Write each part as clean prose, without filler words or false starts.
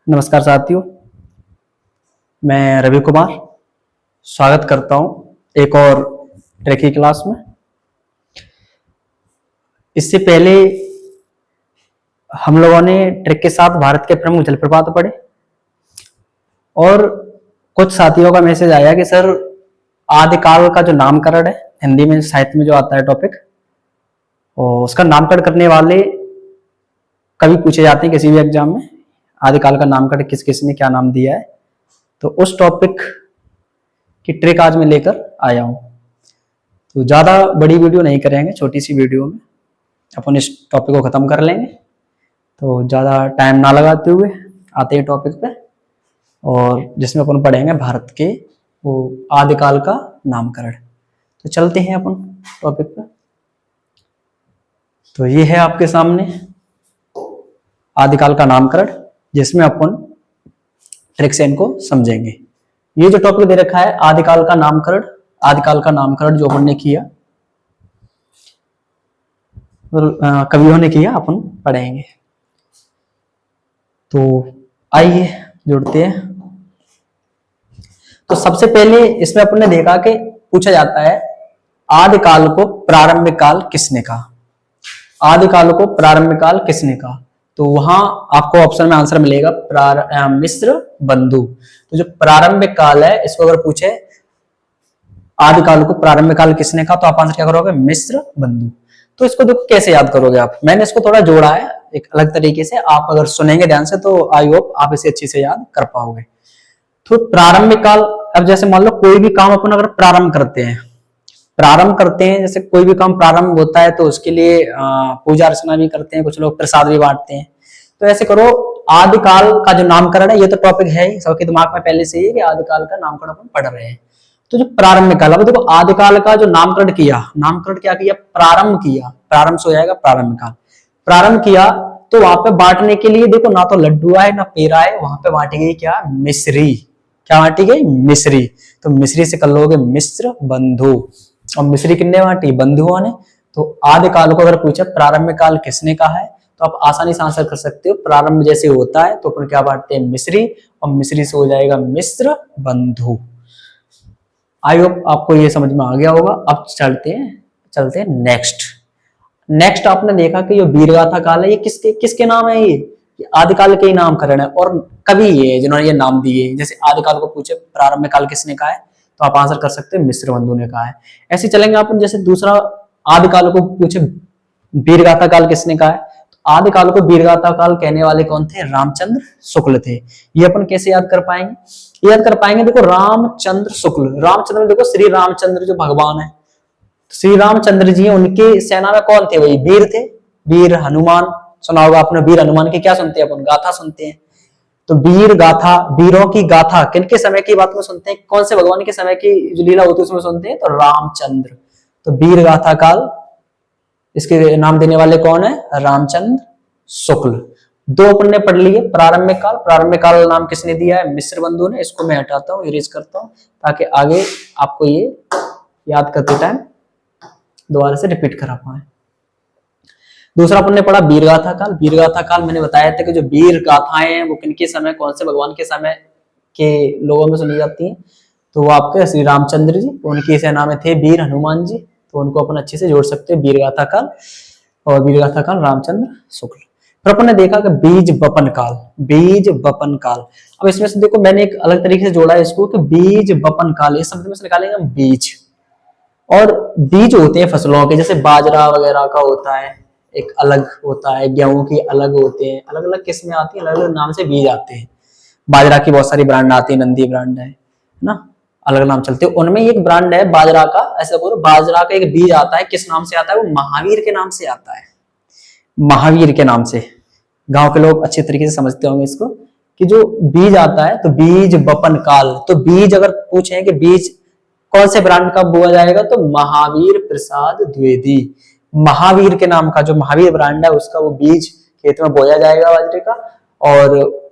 नमस्कार साथियों, मैं रवि कुमार स्वागत करता हूं एक और ट्रेक की क्लास में। इससे पहले हम लोगों ने ट्रेक के साथ भारत के प्रमुख जलप्रपात पढ़े और कुछ साथियों का मैसेज आया कि सर आदिकाल का जो नामकरण है, हिंदी में साहित्य में जो आता है टॉपिक, और उसका नामकरण करने वाले कभी पूछे जाते हैं किसी भी एग्जाम में। आदिकाल का नामकरण किस किस ने क्या नाम दिया है, तो उस टॉपिक की ट्रिक आज मैं लेकर आया हूं। तो ज्यादा बड़ी वीडियो नहीं करेंगे, छोटी सी वीडियो में अपन इस टॉपिक को खत्म कर लेंगे। तो ज्यादा टाइम ना लगाते हुए आते हैं टॉपिक पे, और जिसमें अपन पढ़ेंगे भारत के वो आदिकाल का नामकरण। तो चलते हैं अपन टॉपिक पे। तो ये है आपके सामने आदिकाल का नामकरण, जिसमें अपन ट्रिक से इनको समझेंगे। ये जो टॉपिक दे रखा है आदिकाल का नामकरण, आदिकाल का नामकरण जो अपन ने किया, कवियों ने किया, अपन पढ़ेंगे। तो आइए जुड़ते हैं। तो सबसे पहले इसमें अपन ने देखा कि पूछा जाता है आदिकाल को प्रारंभिक काल किसने कहा। आदिकाल को प्रारंभिक काल किसने कहा, तो वहां आपको ऑप्शन में आंसर मिलेगा मिस्र बंधु। तो जो प्रारंभिक काल है, इसको अगर पूछे आदिकाल को प्रारंभिक काल किसने कहा, तो आप आंसर क्या करोगे, मिस्र बंधु। तो इसको देखो कैसे याद करोगे आप, मैंने इसको थोड़ा जोड़ा है एक अलग तरीके से। आप अगर सुनेंगे ध्यान से तो आई होप आप इसे अच्छे से याद कर पाओगे। तो प्रारंभिक काल, अब जैसे मान लो कोई भी काम अपन अगर प्रारंभ करते हैं, जैसे कोई भी काम प्रारंभ होता है तो उसके लिए पूजा अर्चना भी करते हैं, कुछ लोग प्रसाद भी बांटते हैं। तो ऐसे करो, आदिकाल का जो नामकरण है, ये तो टॉपिक है ही सबके दिमाग में पहले से ही कि आदिकाल का नामकरण अपन पढ़ रहे हैं। तो जो प्रारंभिक काल, अब देखो आदिकाल का जो नामकरण किया, नामकरण क्या किया, प्रारंभ किया, प्रारंभ से हो जाएगा प्रारंभिक काल। प्रारंभ किया तो वहां पे बांटने के लिए देखो ना तो लड्डू आए ना पेड़ा है, वहां पे बांटी गई क्या, मिश्री। क्या बांटी गई, मिश्री। तो मिश्री से कर लोगे मिस्र बंधु, और मिश्री किसने बांटी, बंधुओं ने। तो आदिकाल को अगर पूछे प्रारंभिक काल किसने कहा है, तो आप आसानी से आंसर कर सकते हो। प्रारंभ जैसे होता है तो अपन क्या बांटते हैं, मिश्री, और मिश्री से हो जाएगा मिस्र बंधु। आई होप आपको ये समझ में आ गया होगा। अब चलते हैं नेक्स्ट आपने देखा कि ये वीरगाथा काल है, ये किसके नाम है, ये आदिकाल के ही नामकरण है, और कवि ये जिन्होंने ये नाम दिए। जैसे आदिकाल को पूछे प्रारंभिक काल किसने कहा है, तो आप आंसर कर सकते हैं मिस्र बंधु ने कहा है। ऐसे चलेंगे अपन, जैसे दूसरा आदिकाल को पूछे वीरगाथा काल किसने कहा है, तो आदिकाल को वीरगाथा काल कहने वाले कौन थे, रामचंद्र शुक्ल थे। ये अपन कैसे याद कर पाएंगे, याद कर पाएंगे, देखो रामचंद्र शुक्ल, रामचंद्र देखो श्री रामचंद्र जो भगवान है, श्री रामचंद्र जी, उनके सेना में कौन थे, वही वीर थे, वीर हनुमान। सुना होगा आपने, वीर हनुमान की क्या सुनते हैं अपन, गाथा सुनते हैं। तो वीर गाथा, वीरों की गाथा किनके समय की बात में सुनते हैं, कौन से भगवान के समय की जो लीला होती है उसमें सुनते हैं, तो रामचंद्र। तो वीर गाथा काल, इसके नाम देने वाले कौन है, रामचंद्र शुक्ल। दो अपन ने पढ़ लिए प्रारंभिक काल, प्रारंभिक काल नाम किसने दिया है, मिस्र बंधु ने। इसको मैं हटाता हूँ, इरेज करता हूँ, ताकि आगे आपको ये याद करते टाइम दोबारा से रिपीट करा पाए। दूसरा अपन ने पढ़ा वीरगाथा काल। वीरगाथा काल मैंने बताया था कि जो वीर गाथाएं हैं वो किनके समय, कौन से भगवान के समय के लोगों में सुनी जाती हैं, तो वो आपके श्री रामचंद्र जी, उनकी सेना में थे वीर हनुमान जी। तो उनको अपन अच्छे से जोड़ सकते हैं, वीरगाथा काल और वीरगाथा काल रामचंद्र शुक्ल। फिर अपन ने देखा कि बीज बपन काल, बीज बपन काल। अब इसमें से देखो मैंने एक अलग तरीके से जोड़ा है इसको कि बीज बपन काल, इस शब्द में से निकालेंगे हम बीज, और बीज होते हैं फसलों के, जैसे बाजरा वगैरह का होता है एक अलग होता है, गेहूं की अलग होते हैं, अलग अलग किस्में आती हैं, अलग अलग नाम से बीज आते हैं। बाजरा की बहुत सारी ब्रांड आती है, नंदी ब्रांड है ना, अलग नाम चलते हैं। उनमें एक ब्रांड है बाजरा का, ऐसा बोलो बाजरा का एक बीज आता है, किस नाम से आता है, वो महावीर के नाम से आता है, महावीर के नाम से। गांव के लोग अच्छे तरीके से समझते होंगे इसको कि जो बीज आता है, तो बीज बपन काल। तो बीज अगर पूछे कि बीज कौन से ब्रांड का बोया जाएगा, तो महावीर प्रसाद द्विवेदी, महावीर के नाम का जो महावीर ब्रांड है उसका वो बीज खेत में बोया जाएगा बाजरे का, और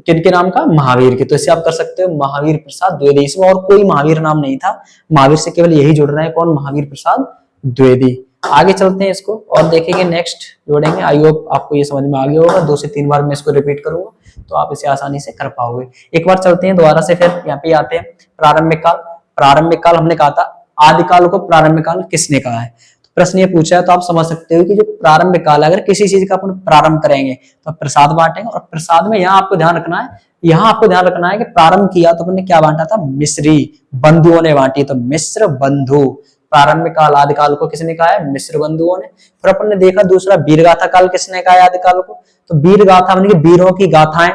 किनके नाम का, महावीर के। तो इससे आप कर सकते हो महावीर प्रसाद द्विवेदी। इसमें और कोई महावीर नाम नहीं था, महावीर से केवल यही जुड़ रहे हैं, कौन, महावीर प्रसाद द्विवेदी। आगे चलते हैं इसको और देखेंगे, नेक्स्ट जोड़ेंगे। आई होप आपको ये समझ में आ गया होगा। 2 से 3 बार मैं इसको रिपीट करूंगा तो आप इसे आसानी से कर पाओगे। एक बार चलते हैं दोबारा से, फिर यहाँ पे आते हैं प्रारंभिक काल। प्रारंभिक काल हमने कहा था आदिकाल को प्रारंभिक काल किसने कहा है। तो प्रश्न ये पूछा है तो आप समझ सकते हो कि जो प्रारंभिक काल है, अगर किसी चीज का अपन प्रारंभ करेंगे तो प्रसाद बांटेंगे, और प्रसाद में यहाँ आपको ध्यान रखना है, कि प्रारंभ किया तो अपने क्या बांटा था, मिश्री बंधुओं ने बांटी, तो मिश्र बंधु। प्रारंभिक काल आदिकाल को किसने कहा है, मिश्र बंधुओं ने। फिर अपन ने देखा दूसरा वीरगाथा काल किसने कहा है आदिकाल को, तो वीरगाथा मतलब वीरों की गाथाएं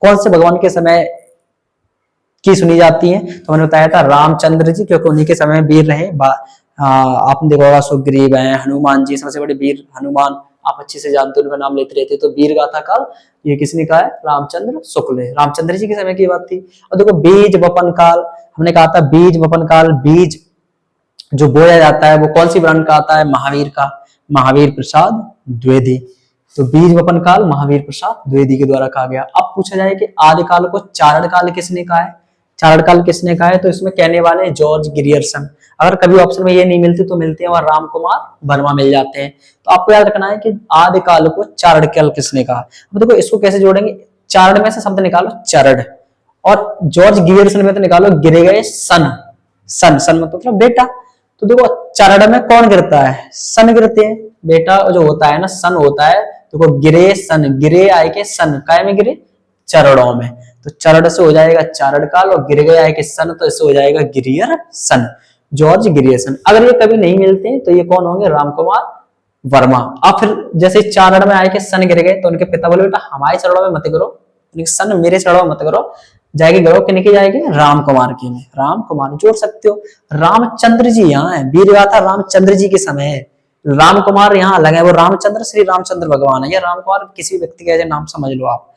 कौन से भगवान के समय की सुनी जाती हैं, तो मैंने बताया था रामचंद्र जी, क्योंकि उन्हीं के समय में वीर रहे। आपने देखा होगा सुग्रीव हैं, हनुमान जी, सबसे बड़े वीर हनुमान, आप अच्छे से जानते हो, उनका नाम लेते रहते। तो वीर गाथा काल ये किसने कहा है, रामचंद्र शुक्ल, रामचंद्र जी के समय की बात थी। और देखो बीज वपन काल, हमने कहा था बीज वपन काल, बीज जो बोया जाता है वो कौन सी ब्रांड का आता है, महावीर का, महावीर प्रसाद द्विवेदी। तो बीज वपन काल महावीर प्रसाद द्विवेदी के द्वारा कहा गया। अब पूछा जाए कि आदिकाल को चारण काल किसने कहा है, चारण काल किसने कहा है, तो इसमें कहने वाले जॉर्ज ग्रियर्सन। अगर कभी ऑप्शन में ये नहीं मिलती तो मिलते हैं, वहां राम कुमार वर्मा मिल जाते हैं। तो आपको याद रखना है कि आदिकाल को चारण काल किसने कहा। अब देखो इसको कैसे जोड़ेंगे, चारण में से शब्द निकालो चरण, और जॉर्ज ग्रियर्सन में तो निकालो गिरे गए सन, सन सन मतलब बेटा। तो देखो चरण में कौन गिरता है, सन गिरते हैं बेटा, जो होता है ना सन होता है। देखो गिरे सन, गिरे आए के सन, काय में गिरे, चरणों में, तो चरण से हो जाएगा चारण काल, और गिर गया है कि सन, तो इससे हो जाएगा गिरियर सन, जॉर्ज ग्रियर्सन। अगर ये कभी नहीं मिलते तो ये कौन होंगे, रामकुमार वर्मा। अब फिर जैसे चारण में आए के सन गिर गए तो उनके पिता बोले बेटा हमारे चरणों में मत करो, सन मेरे चरणों में मत करो, जाएगी गरो किनकी जाएगी, राम कुमार की में, राम कुमार जोड़ सकते हो। रामचंद्र जी यहाँ है, वीरगाथा रामचंद्र जी के समय है, राम कुमार यहाँ अलग है, वो रामचंद्र श्री रामचंद्र भगवान है, या राम कुमार किसी व्यक्ति का नाम समझ लो आप।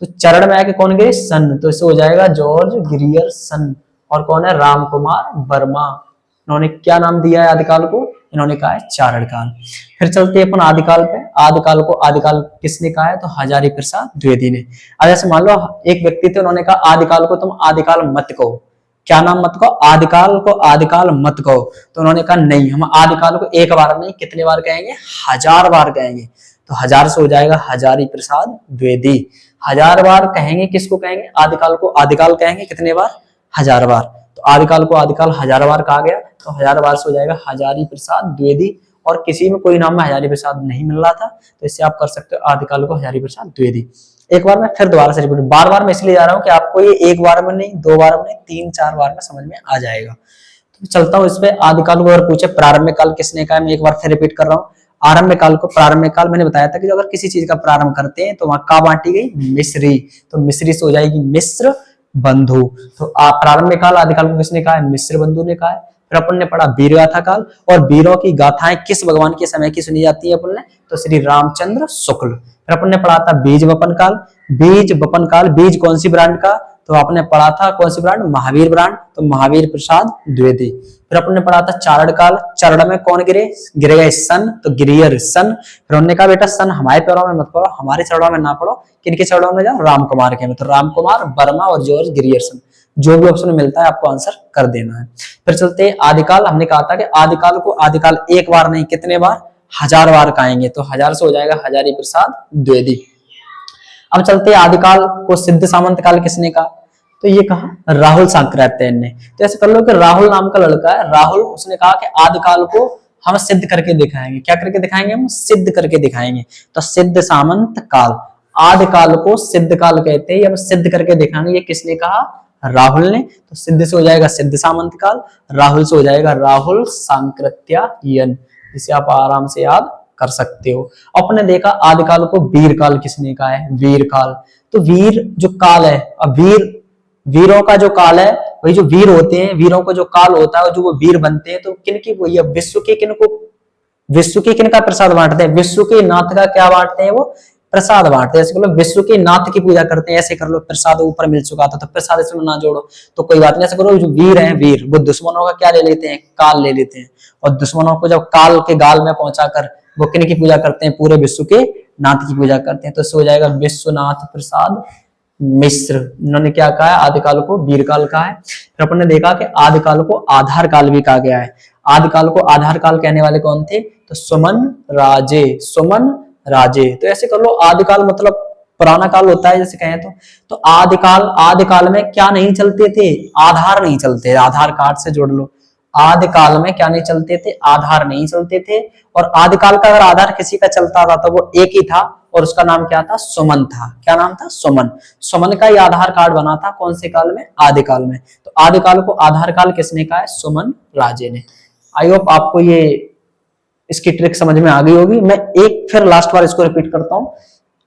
तो चरण में आके कौन गिरे, सन, तो इससे हो जाएगा जॉर्ज ग्रियर्सन। और कौन है, राम कुमार वर्मा। इन्होंने क्या नाम दिया है आदिकाल को, इन्होंने कहा है चारण काल। फिर चलते हैं अपन आदिकाल पे। आदिकाल को आदिकाल किसने कहा है, तो हजारी प्रसाद द्विवेदी ने। अब जैसे मान लो एक व्यक्ति थे, उन्होंने कहा आदिकाल को तुम आदिकाल मत कहो, क्या नाम मत कहो, आदिकाल को आदिकाल मत कहो। तो उन्होंने कहा नहीं, हम आदिकाल को एक बार नहीं कितने बार कहेंगे, 1000 बार कहेंगे। तो 1000 से हो जाएगा हजारी प्रसाद द्विवेदी। 1000 बार कहेंगे, किसको कहेंगे, आदिकाल को आदिकाल कहेंगे कितने बार, 1000 बार। तो आदिकाल को आदिकाल 1000 बार कहा गया, तो 1000 बार से हो जाएगा हजारी प्रसाद द्विवेदी। और किसी में कोई नाम में हजारी प्रसाद नहीं मिल रहा था, तो इससे आप कर सकते हो आदिकाल को हजारी प्रसाद द्विवेदी। एक बार मैं फिर दोबारा से रिपीट, बार बार मैं इसलिए जा रहा हूँ कि आपको ये एक बार में नहीं, 2 बार में नहीं, 3-4 बार में समझ में आ जाएगा। तो चलता हूँ इस पे। आदिकाल को अगर पूछे प्रारंभिक काल किसने कहा, मैं एक बार फिर रिपीट कर रहा हूँ। आरंभिक काल को प्रारंभिक काल मैंने बताया था कि अगर किसी चीज का प्रारंभ करते हैं तो वहां का बांटी गई, मिश्री, तो मिश्री से हो जाएगी मिश्र बंधु। तो प्रारंभिक काल आदिकाल को किसने कहा है, मिश्र बंधु ने कहा है। फिर अपन ने पढ़ा वीरगाथा काल, और वीरों की गाथाएं किस भगवान के समय की सुनी जाती है अपन ने, तो श्री रामचंद्र शुक्ल। फिर अपन ने पढ़ा था बीज वपन काल, बीज वपन काल, बीज कौन सी ब्रांड का, तो आपने पढ़ा था कौन सी ब्रांड, महावीर ब्रांड, तो महावीर प्रसाद द्विवेदी। फिर अपन ने पढ़ा था चारण काल, चरण में कौन गिरे, गिरे गए सन, तो गिरियर सन। फिर उन्होंने कहा बेटा सन हमारे पैरों में मत पढ़ो, हमारे चरणों में ना पढ़ो, किनके चरणों में जाओ, राम कुमार के में। तो राम कुमार वर्मा और जॉर्ज ग्रियर्सन, जो भी ऑप्शन मिलता है आपको आंसर कर देना है। फिर चलते हैं आदिकाल। हमने कहा था कि आदिकाल को आदिकाल एक बार नहीं कितने बार, 1000 बार कहेंगे, तो 1000 से हो जाएगा हजारी प्रसाद द्विवेदी। अब चलते हैं आदिकाल को सिद्ध सामंत काल किसने कहा, तो ये कहा राहुल सांकृत्यायन ने। तो ऐसे कर लो कि राहुल नाम का लड़का है, राहुल, उसने कहा कि आदिकाल को हम सिद्ध करके दिखाएंगे। क्या करके दिखाएंगे, हम सिद्ध करके दिखाएंगे। तो सिद्ध सामंत काल, आदिकाल को सिद्ध काल कहते हैं, हम सिद्ध करके दिखाएंगे। ये किसने कहा, राहुल ने। तो सिद्ध से हो जाएगा सिद्ध सामंत काल, राहुल से हो जाएगा राहुल सांकृत्यायन, जिसे आप आराम से याद कर सकते हो। अपने देखा आदिकाल को वीर काल किसने कहा है, वीर काल। तो वीर जो काल है, अब वीरों का जो काल है, वही जो वीर होते हैं, वीरों का जो काल होता है, जो वो वीर बनते हैं, तो किनकी, वो ये विश्व के किनको, विश्व के किनका प्रसाद बांटते हैं, विश्व के नाथ का क्या बांटते हैं, वो प्रसाद बांटते हैं। ऐसे कर लो विश्व के नाथ की पूजा करते हैं, ऐसे कर लो। प्रसाद ऊपर मिल चुका था तो प्रसाद इसमें ना जोड़ो तो कोई बात नहीं। ऐसे करो जो वीर हैं, वीर वो दुश्मनों का क्या ले लेते हैं, काल ले लेते हैं, और दुश्मनों को जब काल के गाल में पहुंचाकर वो किन की पूजा करते हैं, पूरे विश्व के नाथ की पूजा करते हैं। तो इससे हो जाएगा विश्वनाथ प्रसाद मिश्र। इन्होंने क्या कहा है, आदिकाल को वीर काल कहा है। फिर अपन ने देखा कि आदिकाल को आधार काल भी कहा गया है। आदिकाल को आधार काल कहने वाले कौन थे? तो सुमन राजे, सुमन राजे। तो ऐसे कर लो, आदिकाल मतलब पुराना काल होता है जैसे कहें तो आदिकाल, आदिकाल में क्या नहीं चलते थे? आधार नहीं चलते, आधार कार्ड से जोड़ लो। आदिकाल में क्या नहीं चलते थे? आधार नहीं चलते थे। और आदिकाल का अगर आधार किसी का चलता था तो वो एक ही था और उसका नाम क्या था? सुमन था। क्या नाम था? सुमन। सुमन का ही आधार कार्ड बना था कौन से काल में? आदिकाल में। तो आदिकाल को आधार काल किसने कहा है? सुमन राजे ने। आई होप आपको ये इसकी ट्रिक समझ में आ गई होगी। मैं एक फिर लास्ट बार इसको रिपीट करता हूं।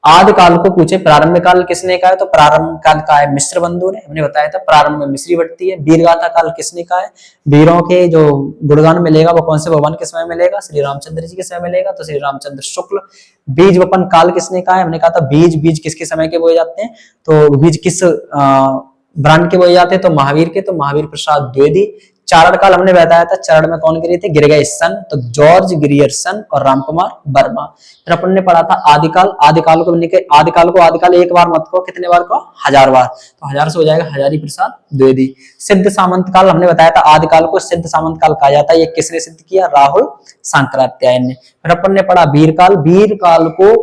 आदिकाल को पूछे प्रारंभिक काल किसने कहा है? तो प्रारंभ काल का है मिस्र बंधु ने, हमने बताया था प्रारंभ में मिस्री बढ़ती है। वीरगाथा काल किसने कहा है? वीरों के जो गुणगान मिलेगा वो कौन से भगवान के समय मिलेगा? श्री रामचंद्र जी के समय मिलेगा, तो श्री रामचंद्र शुक्ल। बीज वपन काल किसने कहा है? हमने कहा था बीज, बीज किसके समय के बोए जाते हैं? तो बीज किस ब्रांड के बोए जाते हैं? तो महावीर के, तो महावीर प्रसाद द्विवेदी। चारण काल हमने बताया था, चारण में कौन गिरे थे? गिरगयसन, तो जॉर्ज ग्रियर्सन और रामकुमार वर्मा। फिर अपन ने पढ़ा था आदिकाल, आदिकाल को आदिकाल एक बार मत कहो, कितने बार कहो? 1000 बार, तो 1000 से हो जाएगा हजारी प्रसाद द्विवेदी। सिद्ध सामंत काल हमने बताया था, आदिकाल को सिद्ध सामंत काल कहा जाता है। ये किसने सिद्ध किया? राहुल सांकृत्यायन ने। फिर अपन ने पढ़ा वीरकाल, वीरकाल को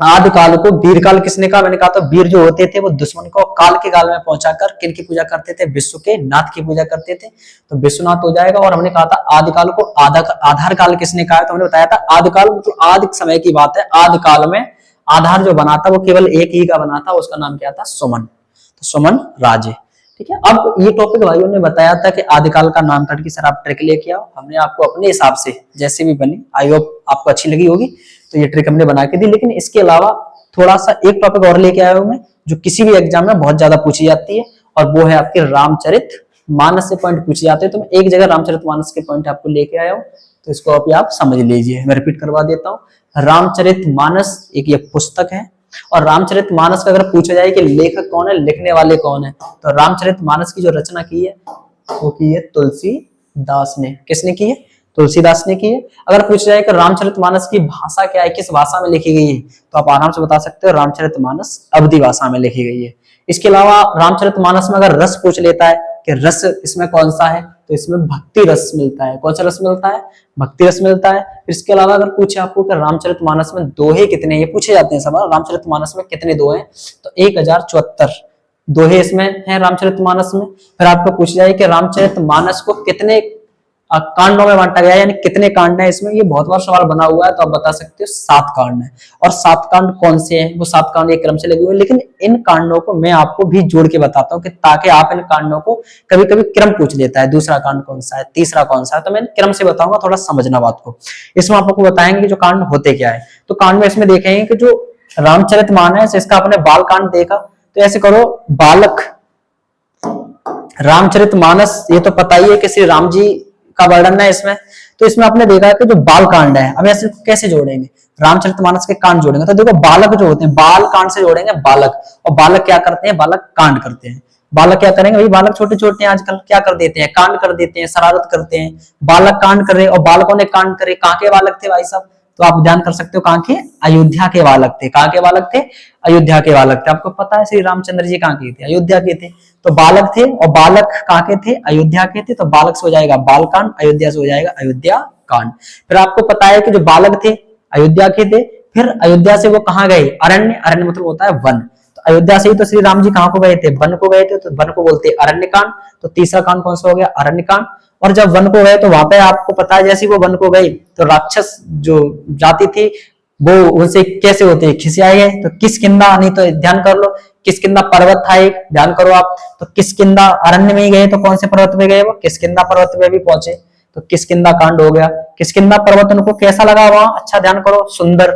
आदिकाल को वीरकाल किसने कहा? मैंने कहा तो वीर जो होते थे वो दुश्मन को काल के काल में पहुंचाकर किनकी पूजा करते थे? विश्व के नाथ की पूजा करते थे, तो विश्वनाथ हो जाएगा। और हमने कहा था आदिकाल को आधार काल किसने कहा है? तो हमने बताया था आदिकाल मतलब आदि समय की बात है। आदिकाल में आधार जो बना था वो केवल एक ही का बना था, उसका नाम क्या था? सुमन, तो सुमन राजे। ठीक है, अब ये टॉपिक भाइयों ने बताया था कि आदिकाल का नामकरण की सर आप ट्रिक लेके आओ। हमने आपको अपने हिसाब से जैसे भी बनी, आई होप आपको अच्छी लगी होगी, तो ये ट्रिक हमने बना के दी। लेकिन इसके अलावा थोड़ा सा एक टॉपिक और लेके आया हूं मैं, जो किसी भी एग्जाम में बहुत ज्यादा पूछी जाती है, और वो है आपके रामचरित मानस से पॉइंट पूछे जाते हैं। तो मैं एक जगह रामचरित मानस के पॉइंट आपको लेके आया हूँ, तो इसको अभी आप समझ लीजिए। मैं रिपीट करवा देता हूँ। रामचरित मानस एक ये पुस्तक है, और रामचरित मानस का अगर पूछा जाए कि लेखक कौन है, लिखने वाले कौन है, तो रामचरित मानस की जो रचना की है वो की है तुलसीदास ने। किसने की है? तुलसीदास ने की है। अगर पूछा जाए कि रामचरितमानस की भाषा क्या है, किस भाषा में लिखी गई है, तो आप आराम से बता सकते हो रामचरितमानस अवधी भाषा में लिखी गई है। इसके अलावा रामचरितमानस में अगर रस पूछ लेता है कि रस इसमें कौन सा है, तो इसमें भक्ति रस मिलता है। कौन सा रस मिलता है? भक्ति रस मिलता है। इसके अलावा अगर पूछे आपको कि रामचरितमानस में दोहे कितने, ये पूछे जाते हैं सवाल, रामचरितमानस में कितने दोहे हैं, तो 1074 दोहे इसमें है रामचरितमानस में। फिर आपको पूछ जाए कि रामचरितमानस को कितने कांडों में बांटा गया, यानी कितने कांड है इसमें, ये बहुत बार सवाल बना हुआ है, तो आप बता सकते हो 7 कांड है। और 7 कांड कौन से हैं? वो 7 कांड एक क्रम से लगे हुए हैं, लेकिन इन कांडों को मैं आपको भी जोड़ के बताता हूँ कि ताकि आप इन कांडों को, कभी कभी क्रम पूछ लेता है, दूसरा कांड कौन सा है, तीसरा कौन सा है, तो मैं क्रम से बताऊंगा, थोड़ा समझना बात को। इसमें आपको बताएंगे जो कांड होते क्या है। तो कांड में इसमें देखेंगे कि जो रामचरितमानस, इसका आपने बाल कांड देखा, तो ऐसे करो बालक रामचरितमानस, ये तो पता ही है कि श्री राम जी का वर्णन है इसमें, तो इसमें आपने देखा कि जो बाल कांड है, अब ऐसे कैसे जोड़ेंगे? रामचरितमानस के कांड जोड़ेंगे, तो देखो बालक जो होते हैं, बाल कांड से जोड़ेंगे बालक। और बालक क्या करते हैं? बालक कांड करते हैं। बालक क्या करेंगे भाई? बालक छोटे छोटे आजकल क्या कर देते हैं? कांड कर देते हैं, शरारत करते हैं। बालक कांड कर रहे, और बालकों ने कांड करे। कहाँ के बालक थे भाई साहब? तो आप ध्यान कर सकते हो, कहाँ के? अयोध्या के बालक थे। कहाँ के बालक थे? अयोध्या के बालक थे। आपको पता है श्री रामचंद्र जी कहाँ के थे? अयोध्या के थे। तो बालक थे, और बालक कहाँ के थे? अयोध्या के थे। तो बालक से हो जाएगा बाल कांड, अयोध्या से हो जाएगा अयोध्या कांड। फिर आपको पता है कि जो बालक थे अयोध्या के थे, फिर अयोध्या से वो कहाँ गए? अरण्य। अरण्य मतलब होता है वन। तो अयोध्या से ही तो श्री राम जी कहाँ को गए थे? वन को गए थे, तो वन को बोलते हैं अरण्य कांड। तो तीसरा कांड कौन सा हो गया? अरण्य कांड। और जब वन को गए तो वहां पे आपको पता है, जैसे वो वन को गए तो राक्षस जो जाति थी वो उनसे कैसे होते हैं? खिसियाए गए। तो किष्किंधा, नहीं तो ध्यान कर लो, किष्किंधा पर्वत था एक, ध्यान करो आप। तो किष्किंधा अरण्य में ही गए, तो कौन से पर्वत में गए? वो किष्किंधा पर्वत में भी पहुंचे, तो किष्किंधा कांड हो गया। किष्किंधा पर्वत उनको कैसा लगा वहां? अच्छा ध्यान करो, सुंदर,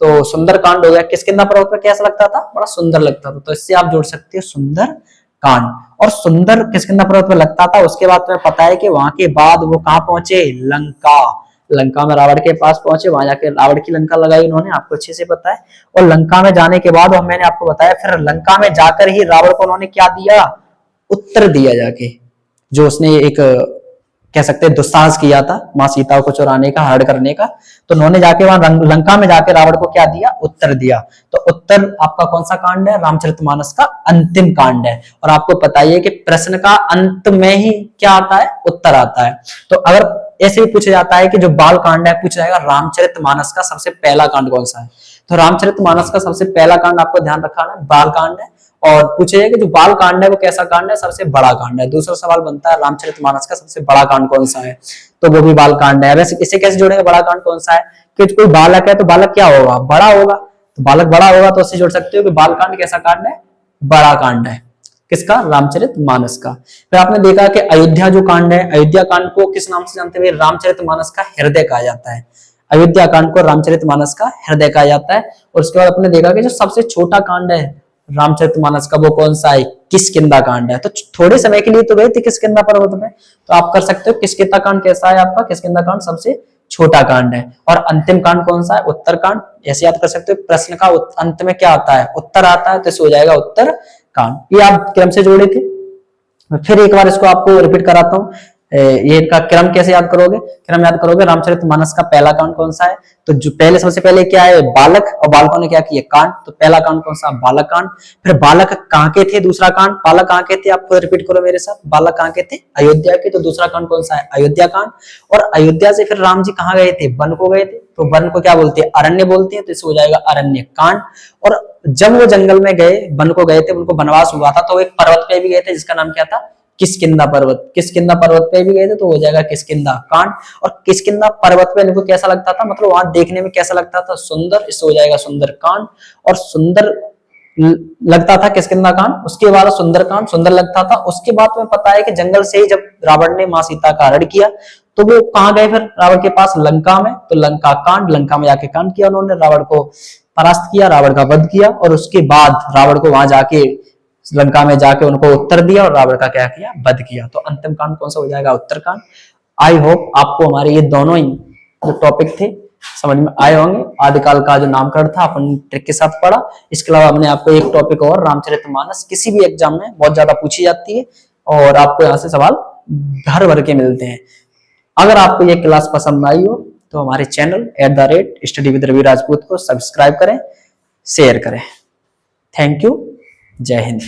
तो सुंदर कांड हो गया। किष्किंधा पर्वत में कैसा लगता था? बड़ा सुंदर लगता था, तो इससे आप जोड़ सकते हो सुंदर कांड। और सुंदर किष्किंधा पर्वत में लगता था। उसके बाद तुम्हें पता है कि वहां के बाद वो कहाँ पहुंचे? लंका। लंका में रावण के पास पहुंचे, वहां जाके रावण की लंका लगाई उन्होंने, आपको अच्छे से पता है। और लंका में जाने के बाद, और मैंने आपको बताया, फिर लंका में जाकर ही रावण को उन्होंने क्या दिया? उत्तर दिया जाके, जो उसने एक कह सकते हैं दुस्साहस किया था माँ सीता को चुराने का, हरण करने का। तो उन्होंने जाके वहां लंका में जाके रावण को क्या दिया, उत्तर दिया। तो उत्तर आपका कौन सा कांड है, रामचरितमानस का अंतिम कांड है। और आपको पता ही है कि प्रश्न का अंत में ही क्या आता है, उत्तर आता है। तो अगर ऐसे ही पूछा जाता है कि जो बाल कांड है, पूछा जाएगा रामचरितमानस का सबसे पहला कांड कौन सा है। तो रामचरितमानस का सबसे पहला कांड आपको ध्यान रखना है, बाल कांड है। और पूछे कि जो बाल कांड है वो कैसा कांड है, सबसे बड़ा कांड है। दूसरा सवाल बनता है रामचरितमानस का सबसे बड़ा कांड कौन सा है, तो वो भी बाल कांड है। वैसे इसे कैसे जोड़ेंगे, बड़ा कांड कौन सा है, कि कोई बालक है तो बालक क्या होगा, बड़ा होगा। तो बालक बड़ा होगा तो उससे जोड़ सकते हो कि बाल कांड कैसा कांड है, बड़ा कांड है। किसका, रामचरितमानस का। फिर आपने देखा कि अयोध्या जो कांड है, अयोध्या कांड को किस नाम से जानते हैं, रामचरितमानस का हृदय कहा जाता है। अयोध्या कांड को रामचरितमानस का हृदय कहा जाता है। और उसके बाद अपने देखा कि जो सबसे छोटा कांड है रामचरितमानस का वो कौन सा है, किष्किंधा कांड है। तो थोड़े समय के लिए तो गए थे किष्किंधा पर्वत में, तो आप कर सकते हो किष्किंधा कांड कैसा है आपका, किष्किंधा कांड सबसे छोटा कांड है। और अंतिम कांड कौन सा है, उत्तर कांड। ऐसे याद कर सकते हो, प्रश्न का अंत में क्या आता है, उत्तर आता है, तो इसे हो जाएगा उत्तर कांड। ये आप क्रम से जोड़े थे। फिर एक बार इसको आपको रिपीट कराता हूँ। ये इनका क्रम कैसे याद करोगे, क्रम याद करोगे, रामचरितमानस का पहला कांड कौन सा है, तो जो पहले सबसे पहले क्या है, बालक, और बालकों ने क्या किया, कांड। तो पहला कांड कौन सा, बालक कांड। फिर बालक कहाँ के थे, दूसरा कांड, बालक कहाँ के थे, आपको रिपीट करो मेरे साथ, बालक कहाँ के थे, अयोध्या के। तो दूसरा कांड कौन सा है, अयोध्या कांड। और अयोध्या से फिर राम जी कहाँ गए थे, वन को गए थे। तो वन को क्या बोलते हैं, अरण्य बोलते हैं, तो इसे हो जाएगा अरण्य कांड। और जब वो जंगल में गए, वन को गए थे, उनको वनवास हुआ था, तो एक पर्वत पे भी गए थे जिसका नाम क्या था, किष्किंधा पर्वत। किष्किंधा पर्वत पे भी गए थे, तो हो जाएगा किष्किंधा कांड। और किष्किंधा पर्वत पे इनको कैसा लगता था, मतलब वहां देखने में कैसा लगता था, सुंदर, इससे हो जाएगा सुंदर कांड। और सुंदर लगता था किष्किंधा कांड। उसके बाद सुंदर कांड, सुंदर लगता था। उसके बाद तुम्हें पता है कि जंगल से ही जब रावण ने माँ सीता का हरण किया, तो वो कहाँ गए फिर, रावण के पास, लंका में। तो लंका कांड, लंका में जाके कांड किया उन्होंने, रावण को परास्त किया, रावण का वध किया। और उसके बाद रावण को वहां जाके, लंका में जाके उनको उत्तर दिया और रावण का क्या किया, वध किया। तो अंतिम कांड कौन सा हो जाएगा, उत्तरकांड। आई होप आपको हमारे ये दोनों ही जो टॉपिक थे समझ में आए होंगे। आदिकाल का जो नामकरण था अपन ट्रिक के साथ पढ़ा। इसके अलावा हमने आपको एक टॉपिक और, रामचरितमानस किसी भी एग्जाम में बहुत ज्यादा पूछी जाती है और आपको यहाँ से सवाल भर भर के मिलते हैं। अगर आपको ये क्लास पसंद आई हो तो हमारे channel @study with Ravi Rajput को सब्सक्राइब करें, शेयर करें। थैंक यू, जय हिंद।